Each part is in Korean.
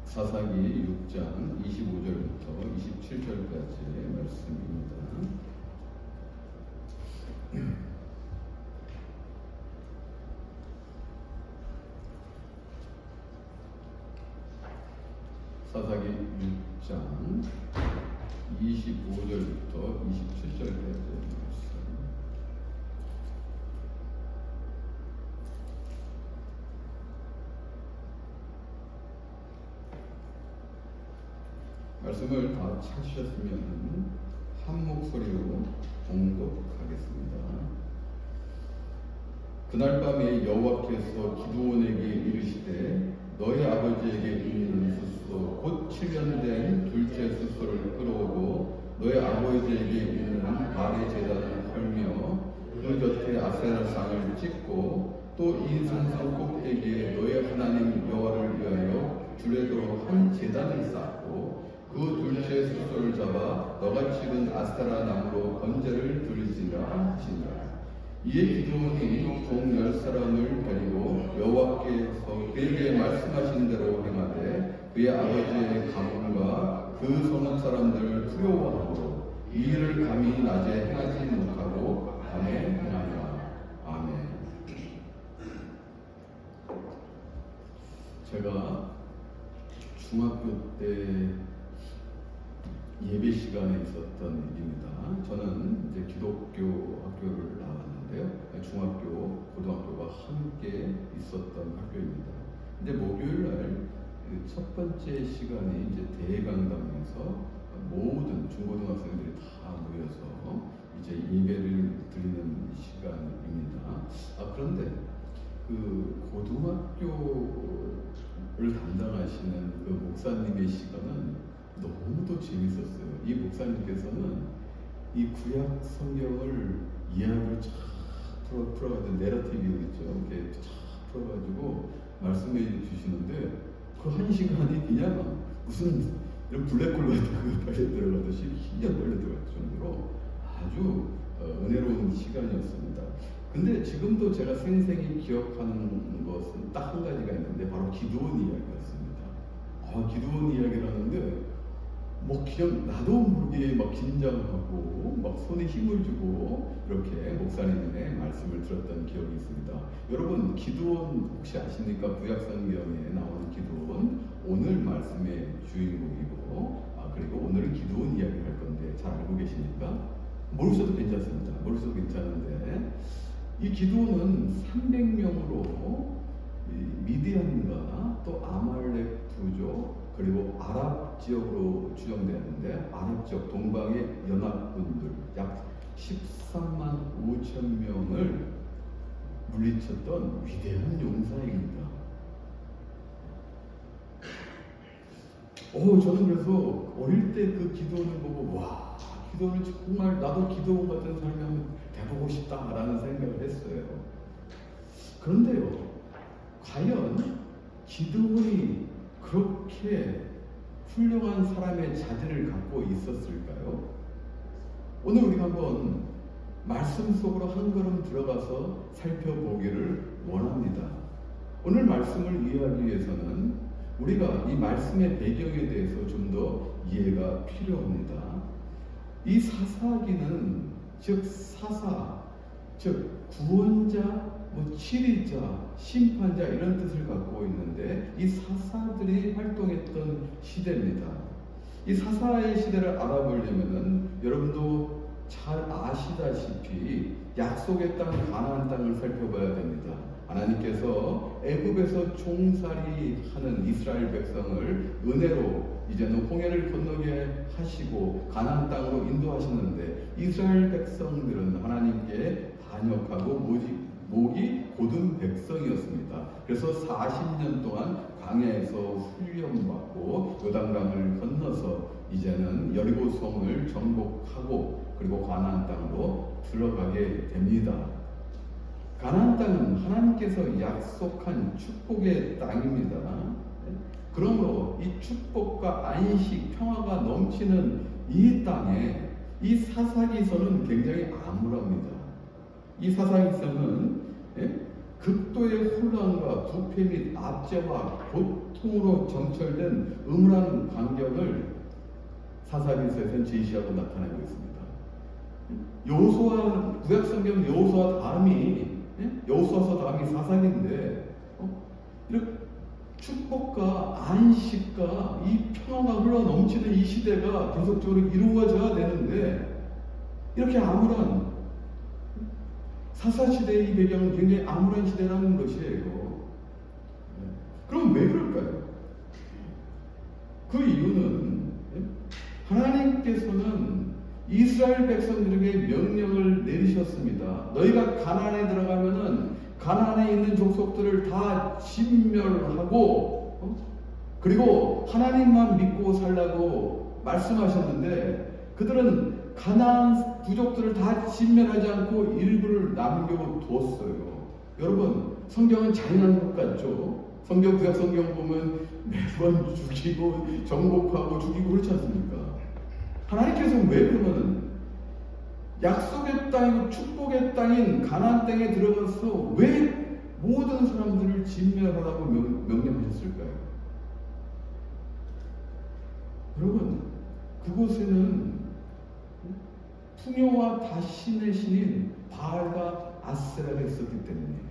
사사기 6장 25절부터 27절까지의 말씀입니다. 사사기 6장 25절부터 27절까지의 말씀을 다 찾으셨으면 한 목소리로 봉독하겠습니다. 그날 밤에 여호와께서 기드온에게 이르시되 너희 아버지에게 있는 숫소 곧 7년 된 둘째 숫소를 끌어오고 너희 아버지에게 있는 발의 제단을 헐며 그 곁에 아세라상을 찍고 또 이 산성 꼭대기에 너희 하나님 여호와를 위하여 주례도록 한 제단을 쌓고 그 둘째 숫소를 잡아 너가 찍은 아스타라 나무로 번제를 드리지라 하시니라. 이에 기드온이 종 10사람을 데리고 여호와께서 그에게 말씀하신 대로 행하되 그의 아버지의 가문과 그 성읍 사람들을 두려워하므로 이 일을 감히 낮에 행하지 못하고 밤에 행하니라. 아멘. 제가 중학교 때 예배 시간에 있었던 일입니다. 저는 이제 기독교 학교를 나왔는데요. 중학교, 고등학교가 함께 있었던 학교입니다. 근데 목요일 날 첫 번째 시간이 이제 대강당에서 모든 중고등학생들이 다 모여서 이제 예배를 드리는 시간입니다. 그런데 그 고등학교를 담당하시는 그 목사님의 시간은 너무도 재밌었어요. 이 목사님께서는 이 구약 성경을 이야기를 쫙 풀어가지고 내러티브 있죠. 이렇게 쫙 풀어가지고 말씀해 주시는데 그 한 시간이 그냥 무슨 이런 블랙홀 같은 거 빨리 들어가듯이 10년 걸려 들어갈 정도로 아주 은혜로운 시간이었습니다. 근데 지금도 제가 생생히 기억하는 것은 딱 한 가지가 있는데 바로 기드온 이야기였습니다. 기드온 이야기를 하는데 뭐 그냥 나도 모르게 막 긴장하고 막 손에 힘을 주고 이렇게 목사님의 말씀을 들었던 기억이 있습니다. 여러분 기드온 혹시 아십니까? 구약성경에 나오는 기드온 오늘 말씀의 주인공이고 그리고 오늘은 기드온 이야기를 할 건데 잘 알고 계십니까? 모르셔도 괜찮습니다. 모르셔도 괜찮은데 이 기드온은 300명으로 미디안과 또 아말렉 부족 그리고 아랍 지역으로 추정되는데 아랍 지역 동방의 연합군들 약 13만 5천 명을 물리쳤던 위대한 용사입니다. 저는 그래서 어릴 때 그 기드온을 보고 와 기드온을 정말 나도 기드온 같은 사람이 한번 돼보고 싶다라는 생각을 했어요. 그런데요, 과연 기드온이 그렇게 훌륭한 사람의 자질을 갖고 있었을까요? 오늘 우리가 한번 말씀 속으로 한 걸음 들어가서 살펴보기를 원합니다. 오늘 말씀을 이해하기 위해서는 우리가 이 말씀의 배경에 대해서 좀 더 이해가 필요합니다. 이 사사기는 즉 사사, 즉 구원자, 치리자, 심판자 이런 뜻을 갖고 있는데 이 사사들이 활동했던 시대입니다. 이 사사의 시대를 알아보려면은 여러분도 잘 아시다시피 약속의 땅 가나안 땅을 살펴봐야 됩니다. 하나님께서 애굽에서 종살이하는 이스라엘 백성을 은혜로 이제는 홍해를 건너게 하시고 가나안 땅으로 인도하시는데 이스라엘 백성들은 하나님께 반역하고 목이 곧은 백성이었습니다. 그래서 40년 동안 광야에서 훈련받고 요단강을 건너서 이제는 여리고성을 정복하고 그리고 가나안 땅으로 들어가게 됩니다. 가나안 땅은 하나님께서 약속한 축복의 땅입니다. 그러므로 이 축복과 안식, 평화가 넘치는 이 땅에 이 사사기서는 굉장히 암울합니다. 이 사사기서는 극도의 혼란과 부패 및 압제와 고통으로 점철된 음울한 광경을 사사기서에서는 제시하고 나타내고 있습니다. 여호수아, 구약성경 여호수아 다음이, 여호수아서 다음이 사사기인데 이렇게 축복과 안식과 이 평화가 흘러 넘치는 이 시대가 계속적으로 이루어져야 되는데 이렇게 암울한 사사시대의 이 배경은 굉장히 암울한 시대라는 것이에요. 그럼 왜 그럴까요? 그 이유는 하나님께서는 이스라엘 백성들에게 명령을 내리셨습니다. 너희가 가나안에 들어가면은 가나안에 있는 족속들을 다 진멸하고 그리고 하나님만 믿고 살라고 말씀하셨는데 그들은 가나안 부족들을 다 진멸하지 않고 일부를 남겨두었어요. 여러분, 성경은 잔인한 것 같죠? 성경, 구약 성경 보면 매번 죽이고 정복하고 죽이고 그렇지 않습니까? 하나님께서 왜 그러면 약속의 땅이고 축복의 땅인 가나안 땅에 들어가서 왜 모든 사람들을 진멸하라고 명령하셨을까요? 여러분, 그곳에는 풍요와 다신의 신인 바알과 아세라가 있었기 때문이에요.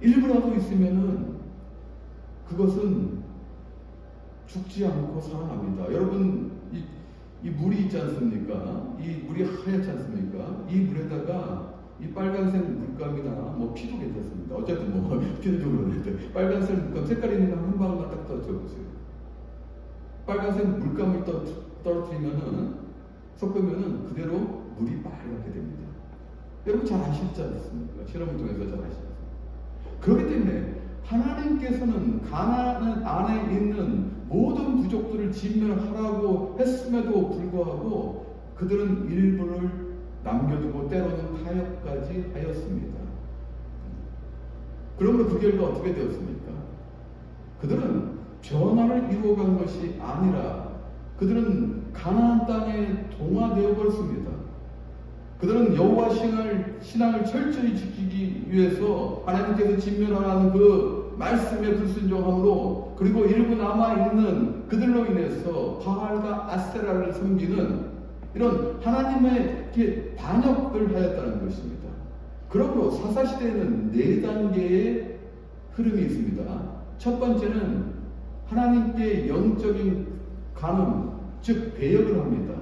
일부라도 있으면은 그것은 죽지 않고 살아납니다. 여러분, 이 물이 있지 않습니까? 이 물이 하얗지 않습니까? 이 물에다가 이 빨간색 물감이나 뭐 피도 괜찮습니다. 어쨌든 뭐 피도 좀 그러는데 빨간색 물감 색깔 있는 거 한 방울 딱 떨어져보세요. 빨간색 물감을 떨어뜨리면은 섞으면은 그대로 물이 빨갛게 됩니다. 여러분 잘 아시지 않습니까? 실험을 통해서 잘 아시죠? 그렇기 때문에 하나님께서는 가나안 안에 있는 모든 부족들을 진멸하라고 했음에도 불구하고 그들은 일부를 남겨두고 때로는 타협까지 하였습니다. 그러면 그 결과 어떻게 되었습니까? 그들은 변화를 이루어간 것이 아니라 그들은 가나안 땅에 동화되어 버렸습니다. 그들은 여호와 신앙을 철저히 지키기 위해서 하나님께서 진멸하라는 그 말씀에 불순종함으로 그리고 일부 남아있는 그들로 인해서 바알과 아세라를 섬기는 이런 하나님의 반역을 하였다는 것입니다. 그러므로 사사시대에는 4단계의 흐름이 있습니다. 첫 번째는 하나님께 영적인 간음, 즉 배역을 합니다.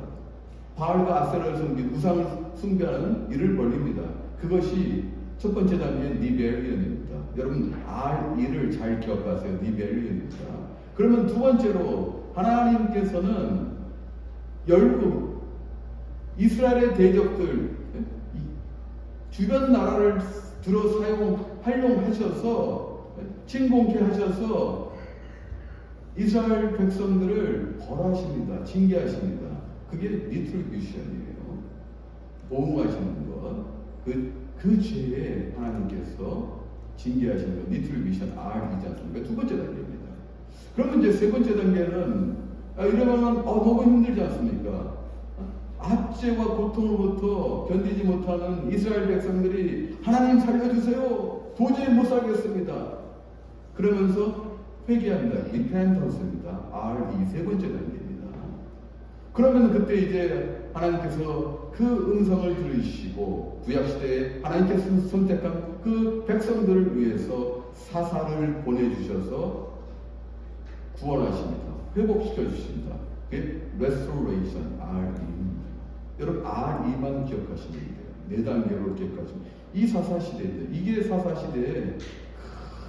바알과 아세라를 섬긴 우상을 숭배하는 일을 벌립니다. 그것이 첫 번째 단계의 리벨리언입니다. 여러분 R2를 잘 기억하세요. 리벨리언입니다. 그러면 두 번째로 하나님께서는 열국 이스라엘의 대적들 주변 나라를 들어 활용하셔서 침공케 하셔서 이스라엘 백성들을 벌하십니다. 징계하십니다. 그게 리트리뷰션이에요. 보응하시는 것. 그 죄에 하나님께서 징계하시는 것. 리트리뷰션 R이지 않습니까? 두 번째 단계입니다. 그러면 이제 세 번째 단계는 이러면 너무 힘들지 않습니까? 압제와 고통으로부터 견디지 못하는 이스라엘 백성들이 하나님 살려주세요. 도저히 못 살겠습니다. 그러면서 회개합니다. 리펜턴스입니다. R2 세 번째 단계입니다. 그러면 그때 이제 하나님께서 그 음성을 들으시고 구약시대에 하나님께서 선택한 그 백성들을 위해서 사사를 보내주셔서 구원하십니다. 회복시켜 주십니다. 그게 restoration R2입니다. 여러분 R2만 기억하시면 돼요. 4단계로 기억하시면 이 사사시대인데 이게 사사시대의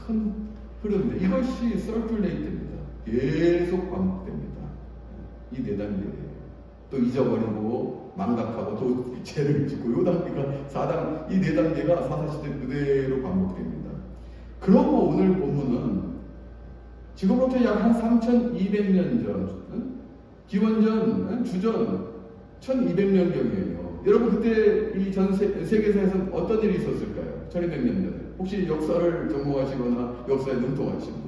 큰 흐름인데 이것이 circulate입니다. 계속 반복됩니다. 이 4단계예요. 또 잊어버리고 망각하고 또 죄를 짓고 요 단계가 4단 이 4단계가 사사시대 그대로 반복됩니다. 그러고 오늘 본문은 지금부터 약 한 3200년 전 기원전 주전 1200년경이에요. 여러분 그때 이 전 세계사에서 어떤 일이 있었을까요? 1200년 전에 혹시 역사를 전공하시거나 역사에 능통하신 분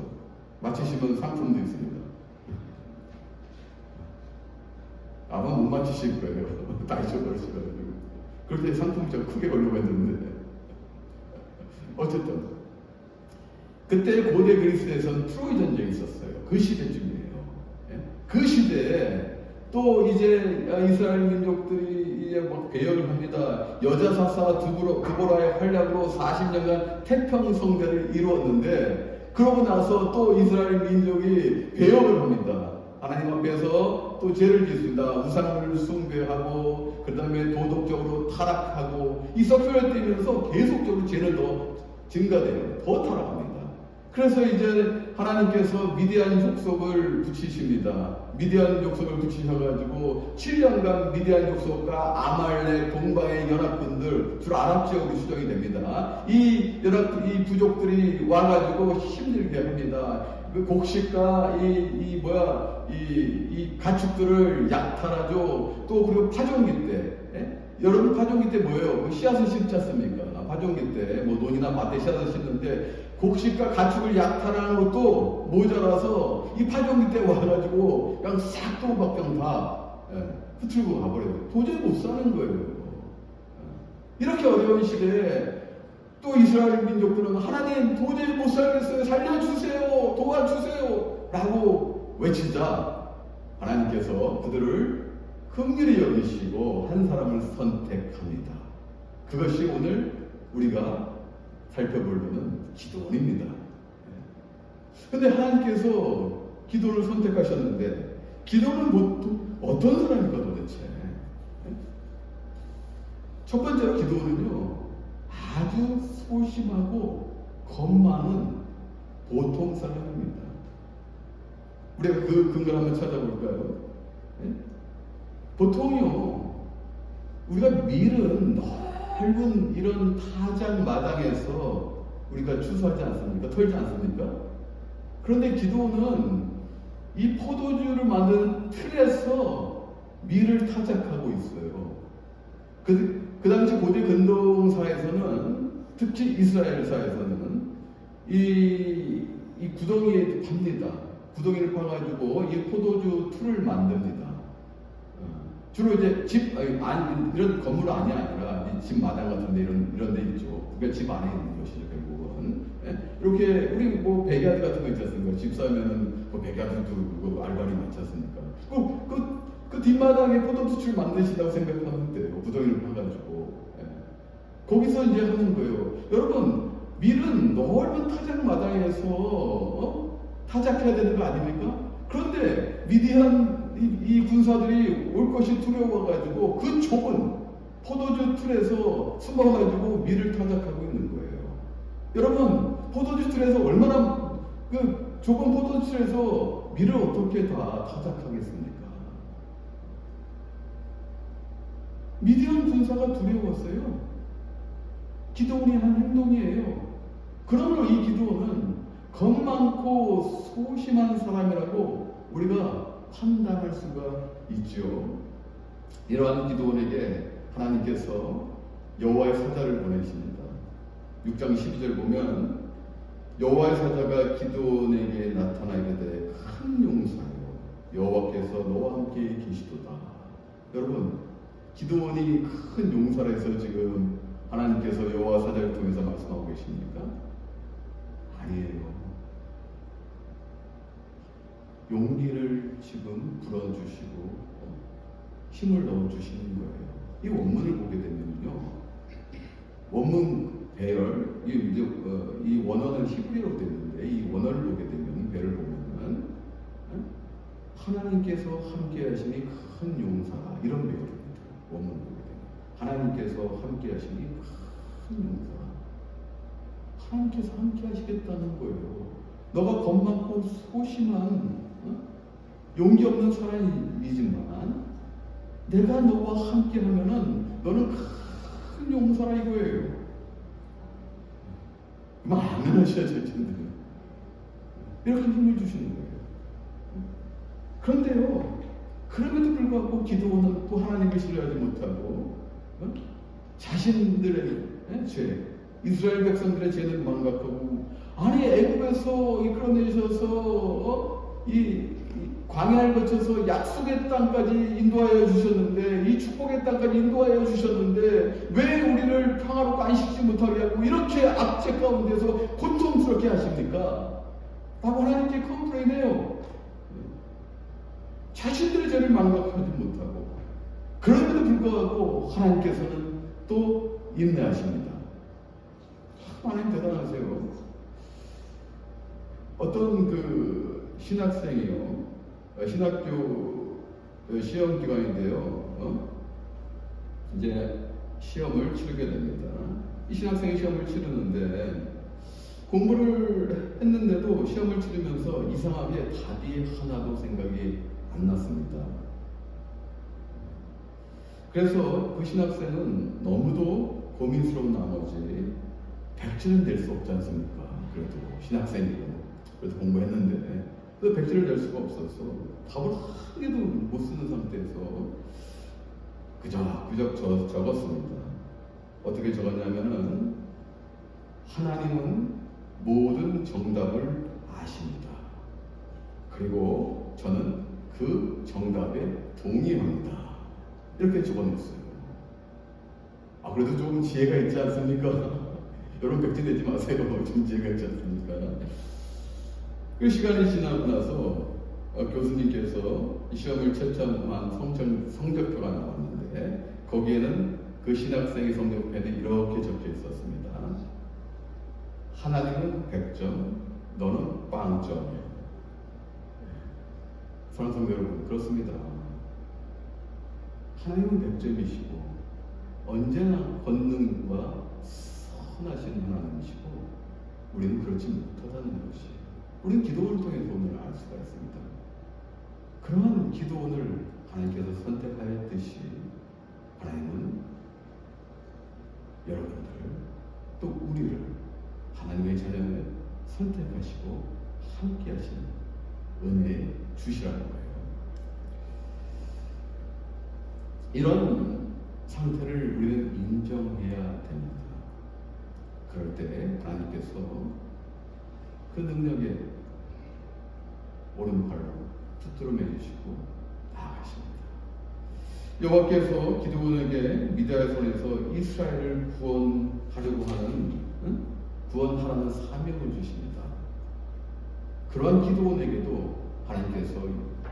맞히시면 상품도 있습니다. 아마 못 맞히실 거예요. 다 잊어버리실 거예요. 그럴 때 상품이 좀 크게 걸려고 했는데 어쨌든 그때 고대 그리스에서는 트로이 전쟁이 있었어요. 그 시대쯤이에요. 예? 그 시대에 또 이제 이스라엘 민족들이 이제 막 배열을 합니다. 여자 사사 드보라의 활약으로 40년간 태평성대를 이루었는데, 그러고 나서 또 이스라엘 민족이 배역을 합니다. 하나님 앞에서 또 죄를 짓습니다. 우상을 숭배하고 그 다음에 도덕적으로 타락하고 이 서큐를 떼면서 계속적으로 죄는 더 증가돼요. 더 타락합니다. 그래서 이제 하나님께서 미디안 족속을 붙이십니다. 미디안 족속을 붙이셔가지고 7년간 미디안 족속과 아말렉 동방의 연합군들, 주로 아랍 지역으로 수정이 됩니다. 이 부족들이 와가지고 힘들게 합니다. 그 곡식과 이 가축들을 약탈하죠. 또 그리고 파종기 때, 예? 여러분 파종기 때 뭐예요? 그 씨앗을 심지 않습니까? 파종기 때 뭐 논이나 밭에 씨앗을 심는데 곡식과 가축을 약탈하는 것도 모자라서 이 파종기 때 와가지고 그냥 싹 또박병 다 흩틀고 가버려요. 도저히 못 사는 거예요. 이렇게 어려운 시대에 또 이스라엘 민족들은 하나님 도저히 못 살겠어요. 살려주세요. 도와주세요. 라고 외치자 하나님께서 그들을 긍휼히 여기시고 한 사람을 선택합니다. 그것이 오늘 우리가 살펴볼 것은 기도원입니다. 그런데 하나님께서 기도를 선택하셨는데 기도는 보통 어떤 사람입니까 도대체? 첫 번째로 기도원은요, 아주 소심하고 겁 많은 보통 사람입니다. 우리가 그 근거를 한번 찾아볼까요? 보통요, 우리가 밀은 넓은 이런 타작 마당에서 우리가 추수하지 않습니까? 털지 않습니까? 그런데 기도는 이 포도주를 만드는 틀에서 밀을 타작하고 있어요. 그 당시 고대 근동사에서는, 특히 이스라엘사에서는 이 구덩이에 팝니다. 구덩이를 파가지고 이 포도주 틀을 만듭니다. 주로 이제 이런 건물 안이 아니라 집 마당 같은데 이런 데 있죠. 그러니까 집 안에 있는 것이죠, 결국은. 이렇게 우리 뭐 백야드 같은 거 있지 않습니까? 집 사면은 뭐 백야드도 그거 알바리 많지 않습니까? 그 뒷마당에 포도주를 만드신다고 생각하면 돼요. 구덩이를 파가지고. 거기서 이제 하는 거예요. 여러분, 밀은 넓은 타작 마당에서 타작해야 되는 거 아닙니까? 그런데 미디안 이 군사들이 올 것이 두려워가지고 그 좁은 포도주 틀에서 숨어가지고 밀을 타작하고 있는 거예요. 여러분, 포도주 틀에서 얼마나 그 좁은 포도주 틀에서 밀을 어떻게 다 타작하겠습니까? 미디안 군사가 두려웠어요. 기도원이 한 행동이에요. 그러므로 이 기도원은 겁 많고 소심한 사람이라고 우리가 판단할 수가 있죠. 이러한 기도원에게 하나님께서 여호와의 사자를 보내십니다. 6장 12절 보면 여호와의 사자가 기도원에게 나타나 이르되 큰 용사여 여호와께서 너와 함께 계시도다. 여러분, 기도원이 큰 용사라서 지금 하나님께서 여호와 사자를 통해서 말씀하고 계십니까? 아니에요. 용기를 지금 불어주시고 힘을 넣어주시는 거예요. 이 원문을 보게 되면요, 원문 배열, 이 원어는 히브리어로 되는데 이 원어를 보게 되면, 배를 보면은 하나님께서 함께 하시니 큰 용사라, 이런 배열입니다. 원문 보게 되면 하나님께서 함께 하시니 큰 용사라. 하나님께서 함께 하시겠다는 거예요. 너가 겁 많고 소심한 용기 없는 사람이지만 내가 너와 함께 하면은 너는 큰 용사라 이거예요. 막 아멘하셔야 될 텐데 이렇게 힘을 주시는 거예요. 그런데요, 그럼에도 불구하고 기도원은 또 하나님을 신뢰하지 못하고 자신들의 죄, 이스라엘 백성들의 죄는 망각하고, 아니 애굽에서 이끌어내셔서 광야를 거쳐서 약속의 땅까지 인도하여 주셨는데, 이 축복의 땅까지 인도하여 주셨는데 왜 우리를 평화롭고 안식지 못하게 하고 이렇게 악재 가운데서 고통스럽게 하십니까? 라고 하나님께 컴플레인해요. 자신들의 죄를 망각하지 못하고, 그럼에도 불구하고 하나님께서는 또 인내하십니다. 하나님 대단하세요. 어떤 그 신학생이요, 신학교 시험 기간인데요, 이제 시험을 치르게 됩니다. 이 신학생이 시험을 치르는데 공부를 했는데도 시험을 치르면서 이상하게 답이 하나도 생각이 안 났습니다. 그래서 그 신학생은 너무도 고민스러운 나머지 백지는 낼 수 없지 않습니까? 그래도 신학생이고 그래도 공부했는데 그 백지를 낼 수가 없어서 답을 한 개도 못 쓰는 상태에서 그저 적었습니다. 어떻게 적었냐면은, 하나님은 모든 정답을 아십니다. 그리고 저는 그 정답에 동의합니다. 이렇게 적어냈어요. 그래도 조금 지혜가 있지 않습니까? 여러분 백지 내지 마세요. 좀 지혜가 있지 않습니까? 그 시간이 지나고 나서 교수님께서 시험을 채점한 성적표가 나왔는데, 거기에는 그 신학생의 성적표에 이렇게 적혀 있었습니다. 하나님은 100점, 너는 0점. 사랑하는 성도 여러분, 그렇습니다. 하나님은 100점이시고 언제나 권능과 선하신 하나님이시고, 우리는 그렇지 못하다는 것이, 우리는 기도원을 통해서 오늘 알 수가 있습니다. 그러한 기도원을 하나님께서 선택하였듯이 하나님은 여러분들, 또 우리를 하나님의 자녀를 선택하시고 함께 하시는 은혜 주시라는 거예요. 이런 상태를 우리는 인정해야 됩니다. 그럴 때 하나님께서 그 능력에 오른팔로 붙들어 매주시고 나아가십니다. 여호와께서 기드온에게 미디아의 손에서 이스라엘을 구원하려고 하는, 구원하라는 사명을 주십니다. 그러한 기드온에게도 하나님께서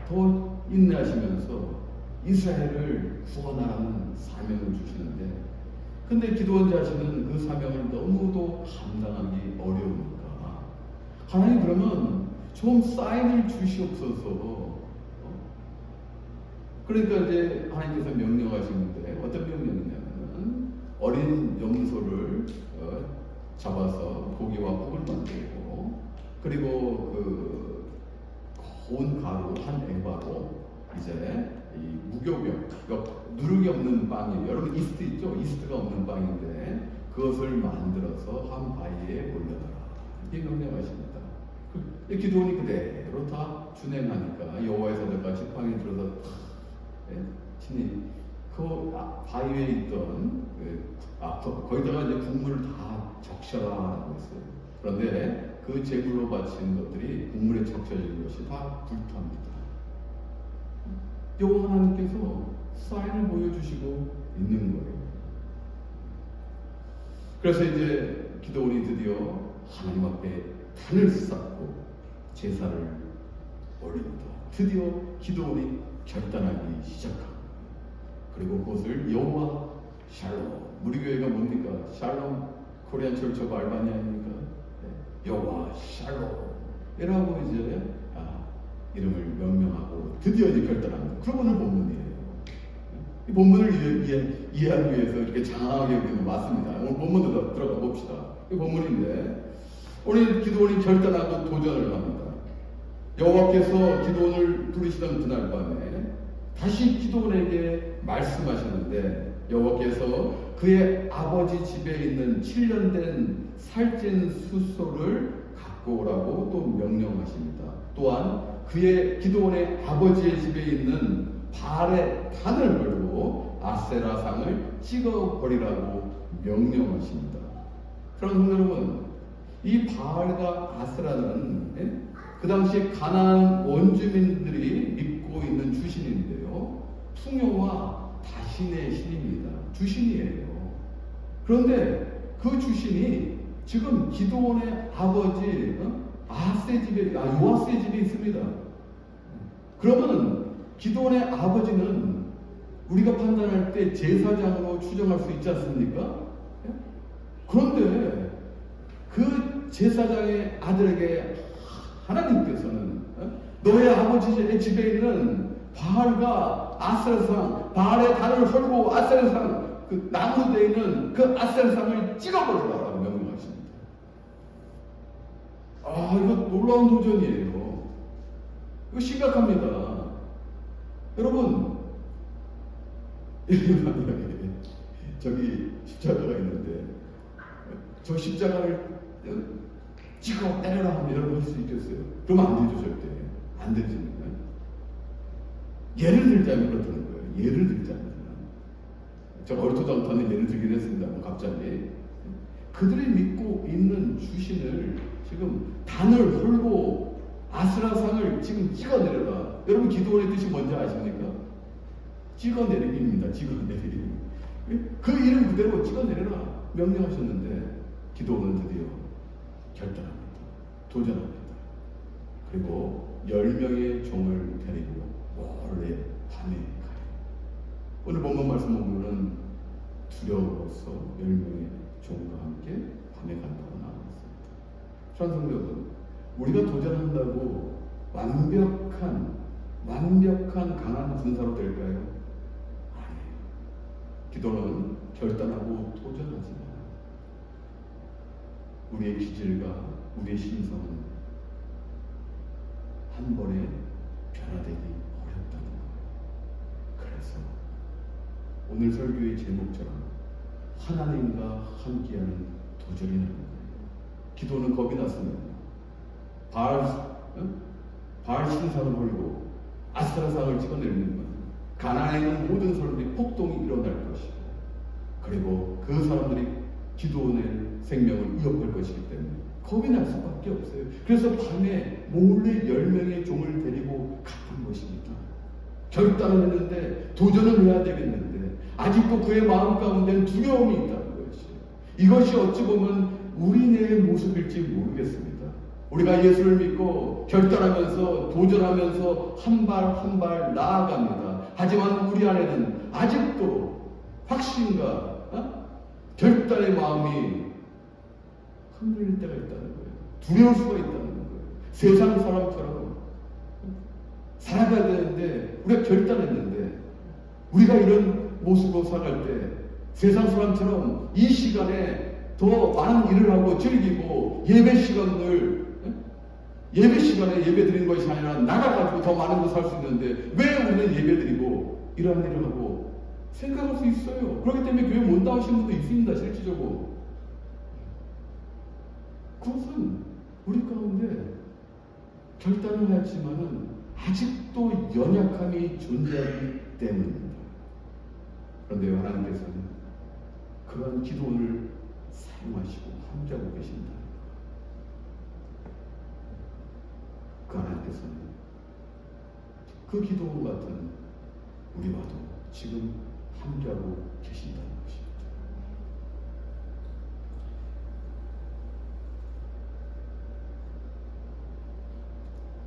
더 인내하시면서 이스라엘을 구원하라는 사명을 주시는데, 근데 기드온 자신은 그 사명을 너무도 감당하기 어려우니까 하나님, 그러면 좀 사인을 주시옵소서. 그러니까 이제 하나님께서 명령하시는데, 어떤 명령이냐면 어린 염소를 잡아서 고기와 국을 만들고, 그리고 그 고운 가루 한 에바로 이제 이 무교병, 그러니까 누룩이 없는 빵이에요. 여러분 이스트 있죠? 이스트가 없는 빵인데 그것을 만들어서 한 바위에 올려놔라. 이게 명령하십니다. 기드온이 그대로 다 준행하니까 여호와의 사자가 지팡이 들어서 친히 그 바위에 있던 거기다가 이제 국물을 다 적셔라라고 했어요. 그런데 그 제물로 바친 것들이 국물에 적셔진 것이 다 불타합니다. 여호와 하나님께서 사인을 보여주시고 있는 거예요. 그래서 이제 기드온이 드디어 하나님 앞에 단을 쌓고 제사를 올립니다. 드디어 기드온이 결단하기 시작합니다. 그리고 그것을 여호와 샬롬, 우리 교회가 뭡니까? 샬롬 코리안 철치 오브 알바니아입니까? 여호와 샬롬이라고 이제 이름을 명명하고 드디어 이제 결단합니다. 그런 오늘 본문이에요. 이 본문을 이해하기 위해서 이렇게 장황하게 우리는 왔습니다. 오늘 본문으로 들어가 봅시다. 이 본문인데, 오늘 기드온이 결단하고 도전을 합니다. 여호와께서 기드온을 부르시던 그날 밤에 다시 기드온에게 말씀하셨는데, 여호와께서 그의 아버지 집에 있는 7년 된 살찐 숫소를 갖고 오라고 또 명령하십니다. 또한 그의 기드온의 아버지의 집에 있는 바알의 단을 걸고 아세라상을 찍어버리라고 명령하십니다. 그럼 여러분, 이 바알과 아세라는 그 당시 가나안 원주민들이 믿고 있는 주신인데요. 풍요와 다신의 신입니다. 주신이에요. 그런데 그 주신이 지금 기드온의 아버지 요아스의 집에 있습니다. 그러면 기드온의 아버지는 우리가 판단할 때 제사장으로 추정할 수 있지 않습니까? 그런데 그 제사장의 아들에게 하나님께서는 너의 아버지의 집에 있는 바알과 아세라상, 바알의 단을 헐고 아세라상, 그 나무에 있는 그 아세라상을 찍어버리라고 명령하십니다. 이거 놀라운 도전이에요. 이거 심각합니다. 여러분, 만약에 저기 십자가가 있는데 저 십자가를 찍어 때려라 하면 여러분 할 수 있겠어요? 그러면 안 되죠, 절대. 안 되지. 예를 들자면 그렇다는 거예요. 예를 들자면. 제가 얼토당토하는 예를 들긴 했습니다. 갑자기. 그들이 믿고 있는 주신을 지금 단을 헐고 아스라상을 지금 찍어내려라. 여러분 기도원의 뜻이 뭔지 아십니까? 찍어내리기입니다. 찍어내리기. 그 이름 그대로 찍어내려라 명령하셨는데 기도원은 드디어 결단합니다. 도전합니다. 그리고 10명의 종을 데리고 몰래 밤에 가요. 오늘 본문 말씀 보면은 두려워서 10명의 종과 함께 밤에 간다고 나와 있습니다. 사랑하는 여러분, 우리가 도전한다고 완벽한 강한 군사로 될까요? 아니에요. 기도는 결단하고 도전하지만 우리의 기질과 우리의 심성은 한 번에 변화되기 어렵다는 거예요. 그래서 오늘 설교의 제목처럼 하나님과 함께하는 도전이라는 거예요. 기도는 겁이 났습니다. 바알 신상을 헐고 아스라상을 찍어내리는 것. 가나안에 있는 모든 사람들이 폭동이 일어날 것이고, 그리고 그 사람들이 기도원의 생명을 위협할 것이기 때문에 겁이 날 수밖에 없어요. 그래서 밤에 몰래 10명의 종을 데리고 갔던 것입니다. 결단을 했는데 도전을 해야 되겠는데 아직도 그의 마음 가운데는 두려움이 있다는 것이에요. 이것이 어찌 보면 우리네의 모습일지 모르겠습니다. 우리가 예수를 믿고 결단하면서 도전하면서 한 발 한 발 나아갑니다. 하지만 우리 안에는 아직도 확신과 결단의 마음이 흔들릴 때가 있다는 거예요. 두려울 수가 있다는 거예요. 세상 사람처럼 살아가야 되는데 우리가 결단했는데 우리가 이런 모습으로 살아갈 때 세상 사람처럼 이 시간에 더 많은 일을 하고 즐기고 예배 시간에 예배 드리는 것이 아니라 나가가지고 더 많은 거 살 수 있는데 왜 우리는 예배 드리고 이러한 일을 하고 생각할 수 있어요. 그렇기 때문에 교회 못 나오시는 분도 있습니다. 실질적으로. 그것은 우리 가운데 결단을 했지만은 아직도 연약함이 존재하기 때문입니다. 그런데 하나님께서는 그런 기도를 사용하시고 함께하고 계신다. 그 하나님께서는 그 기도 같은 우리와도 지금 함께하고 계신다는 것입니다.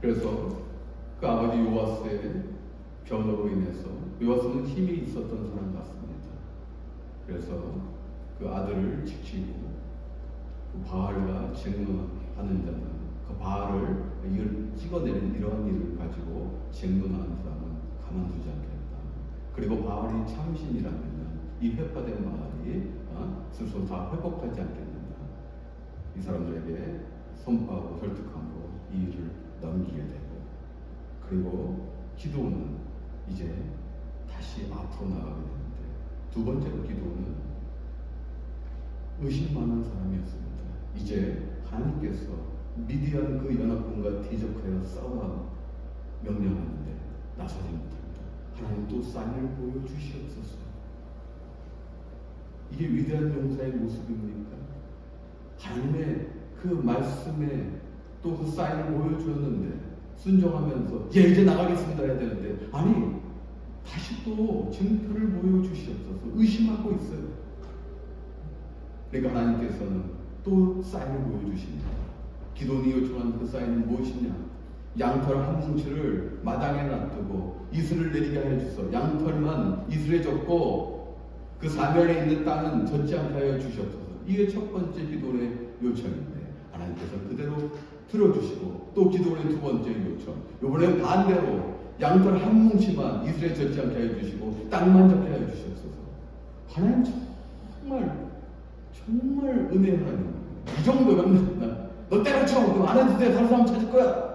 그래서 그 아버지 요아스의 변호로 인해서 요아스는 힘이 있었던 사람 같습니다. 그래서 그 아들을 지키고 그 바알과 쟁론하는 자는 그 바알을 찍어내는 이러한 일을 가지고 쟁론하는 사람은 가만두지 않겠다. 그리고 바알이 참신이라면 이 회파된 바알이 스스로 다 회복하지 않겠는가. 이 사람들에게 선포하고 설득함으로 이 일을 넘기게 되고, 그리고 기도는 이제 다시 앞으로 나가게 되는데, 두 번째로 기도는 의심 많은 사람이었습니다. 이제 하나님께서 미디안 그 연합군과 대적하여 싸우라 명령하는데 나서지 못합니다. 하나님 또 쌍을 보여주시옵소서. 이게 위대한 용사의 모습입니까? 하나님의 그 말씀에 또 그 사인을 보여주었는데 순종하면서 예 이제 나가겠습니다 해야 되는데 아니 다시 또 증표를 보여주시옵소서 의심하고 있어요. 그러니까 하나님께서는 또 사인을 보여주십니다. 기도원이 요청한 그 사인은 무엇이냐? 양털 한 뭉치를 마당에 놔두고 이슬을 내리게 하여 주소. 양털만 이슬에 젖고 그 사면에 있는 땅은 젖지 않게 하여 주시옵소서. 이게 첫 번째 기도원의 요청인데 하나님께서 그대로 들어주시고 또 기도원의 두 번째 요청 이번엔 반대로 양털 한 뭉치만 이슬에 젖지 않게 하여 주시고 땅만 젖게 하여 주시옵소서. 하나님 정말 은혜의 하나님. 이 정도면 너 때려쳐 그럼 안 해도 돼 다른 사람 찾을 거야.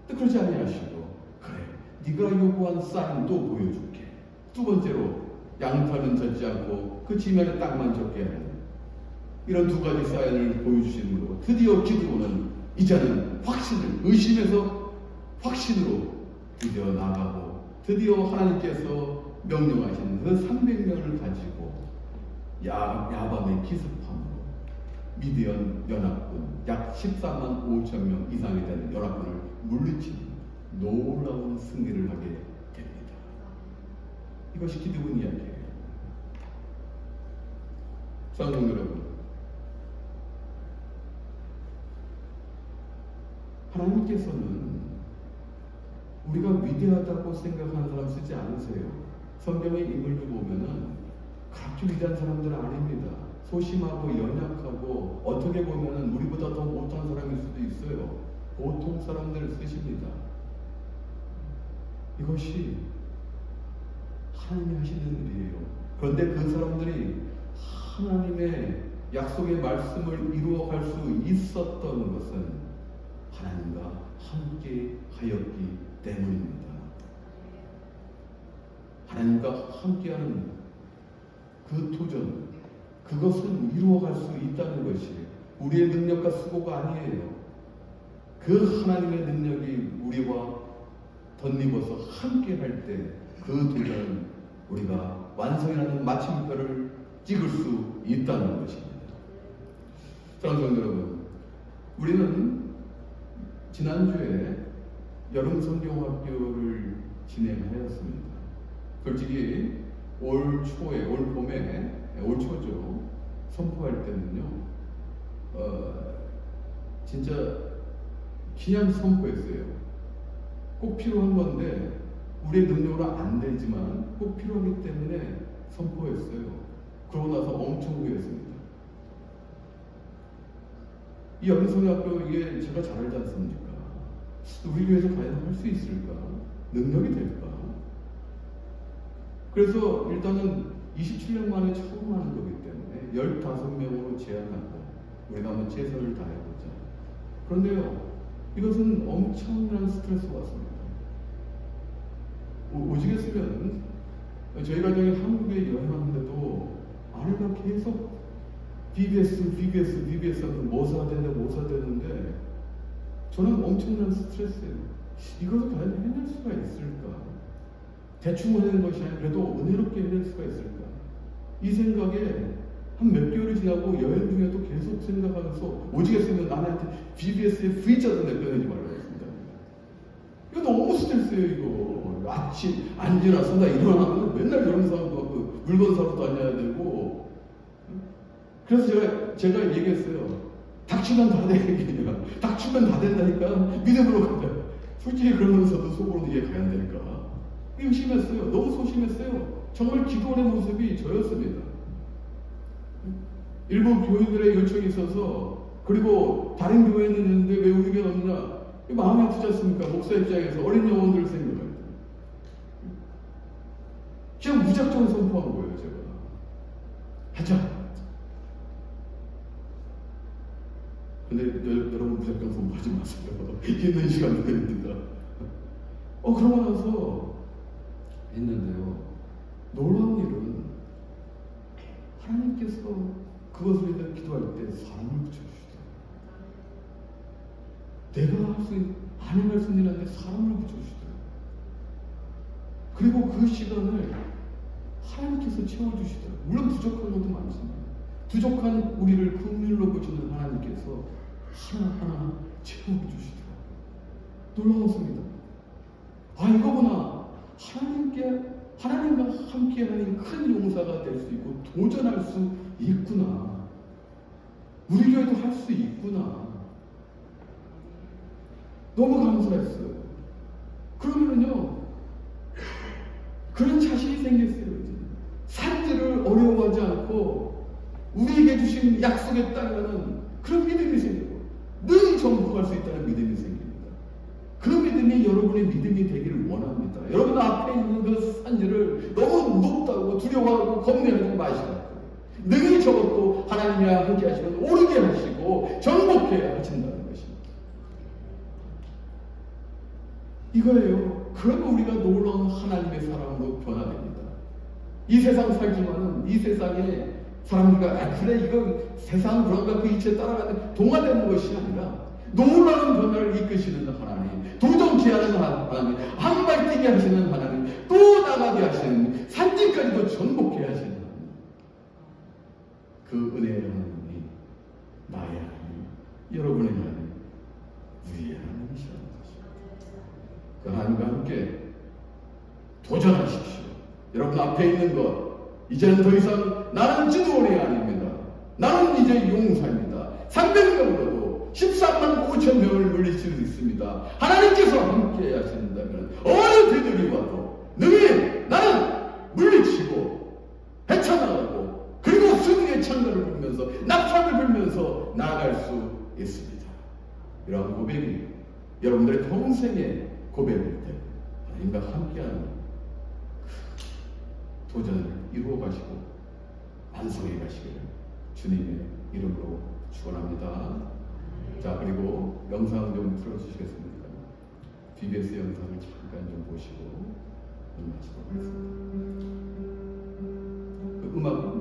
또 그러지 아니하시고 그래 네가 요구한 사인 또 보여줄게. 두 번째로 양털은 젖지 않고 그 지면에 땅만 젖게 하는 이런 두 가지 사인을 보여주시는 거고 드디어 기도는 이제는 확신을 의심에서 확신으로 드디어 나가고 드디어 하나님께서 명령하신 그 300명을 가지고 야밤의 기습함으로 미디안 연합군 약 14만 5천 명 이상이 되는 연합군을 물리치는 놀라운 승리를 하게 됩니다. 이것이 기드온 이야기예요. 사랑하는 여러분, 하나님께서는 우리가 위대하다고 생각하는 사람 쓰지 않으세요. 성경의 인물들 보면은 그렇게 위대한 사람들은 아닙니다. 소심하고 연약하고 어떻게 보면은 우리보다 더 못한 사람일 수도 있어요. 보통 사람들을 쓰십니다. 이것이 하나님이 하시는 일이에요. 그런데 그 사람들이 하나님의 약속의 말씀을 이루어갈 수 있었던 것은 하나님과 함께 하였기 때문입니다. 하나님과 함께하는 그 도전, 그것을 이루어갈 수 있다는 것이 우리의 능력과 수고가 아니에요. 그 하나님의 능력이 우리와 덧입어서 함께 할 때 그 도전은 우리가 완성이라는 마침표를 찍을 수 있다는 것입니다. 사랑하는 여러분, 우리는 지난주에 여름 성경학교를 진행하였습니다. 솔직히 올 초에, 올 봄에, 올 초죠. 선포할 때는요, 진짜 그냥 선포했어요. 꼭 필요한 건데, 우리의 능력으로 안 되지만 꼭 필요하기 때문에 선포했어요. 그러고 나서 엄청 후회했습니다. 이 여름성경학교 이게 제가 잘 알지 않습니까? 우리 교회에서 과연 할 수 있을까? 능력이 될까? 그래서 일단은 27년 만에 처음 하는 거기 때문에 15명으로 제한하고 우리가 한번 최선을 다해보자. 그런데요, 이것은 엄청난 스트레스가 왔습니다. 오지겠으면 저희 가정이 한국에 여행하는데도 아내가 계속 BBS 하면서 뭐 사야 되는데 저는 엄청난 스트레스예요. 이것을 과연 해낼 수가 있을까? 대충 해내는 것이 아니라 그래도 은혜롭게 해낼 수가 있을까? 이 생각에 한 몇 개월이 지나고 여행 중에도 계속 생각하면서 오지겠으면 아내한테 BBS에 V자도 내보내지 말라고 했습니다. 이거 너무 스트레스예요. 이거 아침 앉으나 서나 일어나면 맨날 이런 사람도 그 물건 사러 다녀야 되고. 그래서 제가 얘기했어요. 닥치면 다 되겠냐? 닥치면 다 된다니까. 믿음으로 가자. 솔직히 그러면서도 속으로는 이해 가야 되니까. 의심했어요. 너무 소심했어요. 정말 기도원의 모습이 저였습니다. 일부 교인들의 요청이 있어서 그리고 다른 교회는 있는데 왜 우리 교회 없느냐? 마음이 아프지 않습니까? 목사 입장에서 어린 영혼들을 생각할 때. 그냥 무작정 선포한 거예요, 제가. 하자. 근데 여러분 무작정 선포하지 마세요. 있는 시간 됩니다. 그러고 나서 했는데요. 놀라운 일은 하나님께서 그것을 위해 기도할 때 사람을 붙여주시더라고요. 내가 안 해낼 수 있는 일인데 사람을 붙여주시더라고요. 그리고 그 시간을 하나님께서 채워주시더라고요. 물론 부족한 것도 많지만 부족한 우리를 긍휼로 보시는 하나님께서 하나하나 채워주시더라고요. 놀라웠습니다. 아, 이거구나. 하나님과 함께하는 큰 용사가 될 수 있고 도전할 수 있구나. 우리 교회도 할 수 있구나. 너무 감사했어요. 그러면요, 그런 자신이 생겼어요. 산지를 어려워하지 않고 우리에게 주신 약속에 따르는 그런 믿음이 생기고 늘 정복할 수 있다는 믿음이 생깁니다. 그 믿음이 여러분의 믿음이 되기를 원합니다. 여러분 앞에 있는 그 산지를 너무 높다고 두려워하고 겁내지 마시라고. 능히 저것도 하나님이랑 함께 하시면 오르게 하시고 정복해 하신다는 것입니다. 이거예요. 그러면 우리가 놀라운 하나님의 사랑으로 변화됩니다. 이 세상 살지만은 이 세상에 사람들과 그래 이거 세상 그런가 그 이치에 따라가는 동화되는 것이 아니라 놀라운 변화를 이끄시는 하나님, 도전케 하는 하나님, 한 발 뛰게 하시는 하나님, 또 나가게 하시는, 산지까지도 전복해 하시는 하나님. 그 은혜의 하나님이 나의 하나님, 여러분의 하나님, 우리의 하나님이시라는 것입니다. 그 하나님과 함께 도전하십시오. 여러분 앞에 있는 것, 이제는 더 이상 나는 지도원이 아닙니다. 나는 이제 용사입니다. 300명으로도 13만 5천 명을 물리칠 수 있습니다. 하나님께서 함께 하신다면 어느 대들이 와도 능히 나는 물리치고 헤쳐나가고 그리고 승리의 찬가를 불면서 낙타를 불면서 나아갈 수 있습니다. 이러한 고백이 여러분들의 평생의 고백일 때 하나님과 함께하는 도전을 이루어 가시고 완성해 가시기를 주님의 이름으로 축원합니다. 자, 그리고 영상 좀 틀어주시겠습니까? BBS 영상을 잠깐 좀 보시고 마치도록 하겠습니다. 그 음악